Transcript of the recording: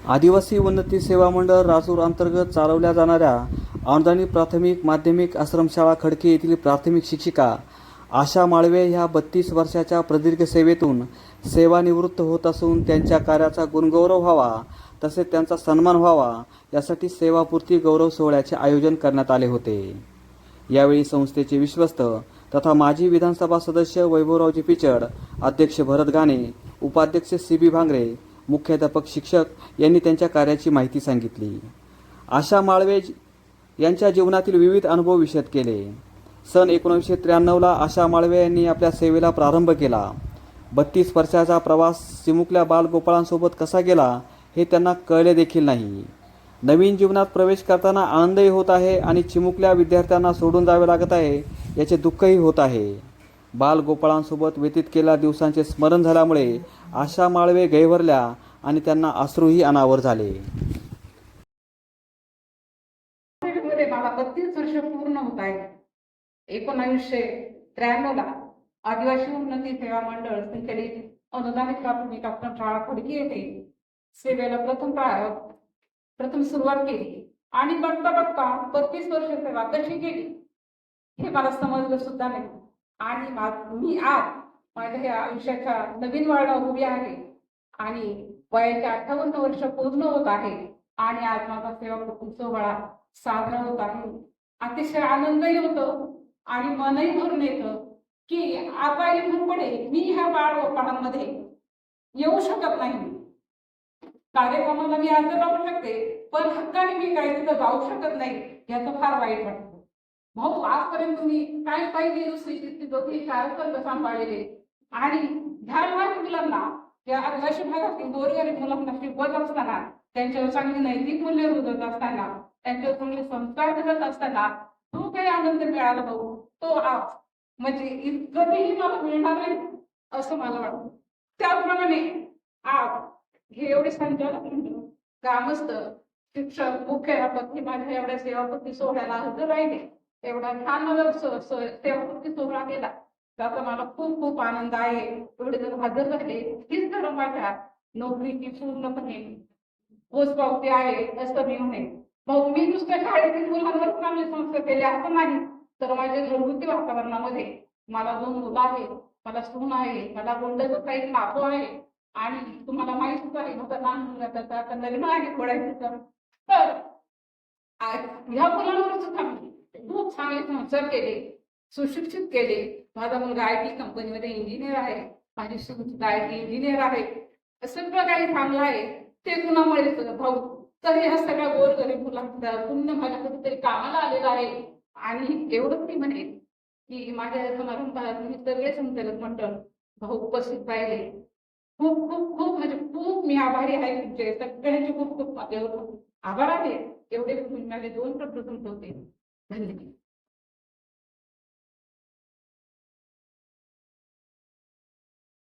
आदिवासी उन्नती सेवा मंडळ राजूर अंतर्गत चालवल्या जाणाऱ्या अनुदानित प्राथमिक माध्यमिक आश्रमशाळा खडकी येथील प्राथमिक शिक्षिका आशा माळवे ह्या 32 वर्षाच्या प्रदीर्घ सेवेतून सेवानिवृत्त होत असून त्यांच्या कार्याचा गुणगौरव व्हावा तसेच त्यांचा सन्मान व्हावा यासाठी सेवापूर्ती गौरव सोहळ्याचे आयोजन करण्यात आले होते। यावेळी संस्थेचे विश्वस्त तथा माजी विधानसभा सदस्य वैभवरावजी पिचड, अध्यक्ष भरत गाणे, उपाध्यक्ष CB भांगरे, मुख्याध्यापक शिक्षक यांनी त्यांच्या कार्याची माहिती सांगितली। आशा माळवे यांच्या जीवनातील विविध अनुभव विशद केले। सन 1993ला आशा माळवे यांनी आपल्या सेवेला प्रारंभ केला। 32 वर्षाचा प्रवास चिमुकल्या बालगोपाळांसोबत कसा गेला हे त्यांना कळले देखील नाही। नवीन जीवनात प्रवेश करताना आनंदही होत आहे आणि चिमुकल्या विद्यार्थ्यांना सोडून जावे लागत आहे याचे दुःखही होत आहे। बालगोपाळांसोबत व्यतीत केलेल्या दिवसांचे स्मरण झाल्यामुळे आशा माळवे गैरवरल्या आणि त्यांना अश्रूही अनावर झाले। मला 32 वर्ष पूर्ण होत आहे। 1993ला आदिवासी उन्नती सेवा मंडळ संचलित अनुदानित प्राथमिक आश्रमशाळा खडकी येथे सेवेला प्रथम सुरुवात केली आणि बघता बघता 32 वर्ष सेवा कशी केली हे मला समजलं सुद्धा नाही। आणि मी आज माझ्या ह्या आयुष्याच्या नवीन वळणावर उभी आहे आणि वयाचे 58 वर्ष पूर्ण होत आहे आणि आज माझा सेवापूर्ती सोहळा साजरा होत आहे। अतिशय आनंदही होतो आणि मनही भरून येतं की आता इथून पुढे मी ह्या बालगोपाळांमध्ये येऊ शकत नाही। कार्यक्रमाला मी हजर राहू शकते पण हक्काने मी काही तिथं जाऊ शकत नाही याचं फार वाईट वाटतं। भाऊ, आजपर्यंत तुम्ही काय पाहिजे दुसरी दोघी कार्यक्रम सांभाळलेले आणि ह्या लहान मुलांना या आदिवासी भागातील गोरगरीब मुलांना शिकवत असताना, त्यांच्यावर चांगली नैतिक मूल्य रुजवत असताना, त्यांच्यावर चांगले संस्कार घडत असताना तो काही आनंद मिळाला भाऊ, तो आज म्हणजे कधीही मला मिळणार नाही असं मला वाटतं। त्याचप्रमाणे आज हे एवढे संचालक मंडळ, ग्रामस्थ, शिक्षक, मुख्याध्यापक हे माझ्या एवढ्या सेवापूर्ती सोहळ्याला हजर राहिले, एवढा छान मला सेवापूर्ती सोहळा केला त्याचा मला खूप खूप आनंद आहे। एवढे जर हजर झाले हीच तर माझ्या नोकरीची पूर्णपणे पोचपावती आहे असं मी म्हणेन। मग मी नुसत्या शाळेतील मुलांवर चांगले संस्कार केले असं नाही, तर माझ्या घरगुती वातावरणामध्ये मला 2 मुलं आहेत, मला सून आहे, मला गोंडचं काही नातू आहे आणि तुम्हाला माहितीच आहे माझा लहान मुलगा त्याचा आता लग्न आहे थोड्या दिवसात। तर ह्या मुलांवर सुद्धा मी खूप चांगले संस्कार केले, सुशिक्षित केले। माझा मुलगा IT कंपनीमध्ये इंजिनियर आहे, माझी सून सुद्धा IT इंजिनियर आहे, सगळं काही चांगलं आहे। ते कुणामुळे भाऊ, तर ह्या सगळ्या गोरगरीब मुलांचा पुण्य माझ्या कधीतरी कामाला आलेला आहे। आणि एवढंच मी म्हणेन की माझ्या समारंभात मी सगळे संचालक मंडळ भाऊ उपस्थित राहिले, खूप खूप खूप म्हणजे खूप मी आभारी आहे तुमचे सगळ्यांचे खूप खूप माझ्यावर आभार आहे। एवढे माझे 2 शब्द संपवते। धन्यवाद।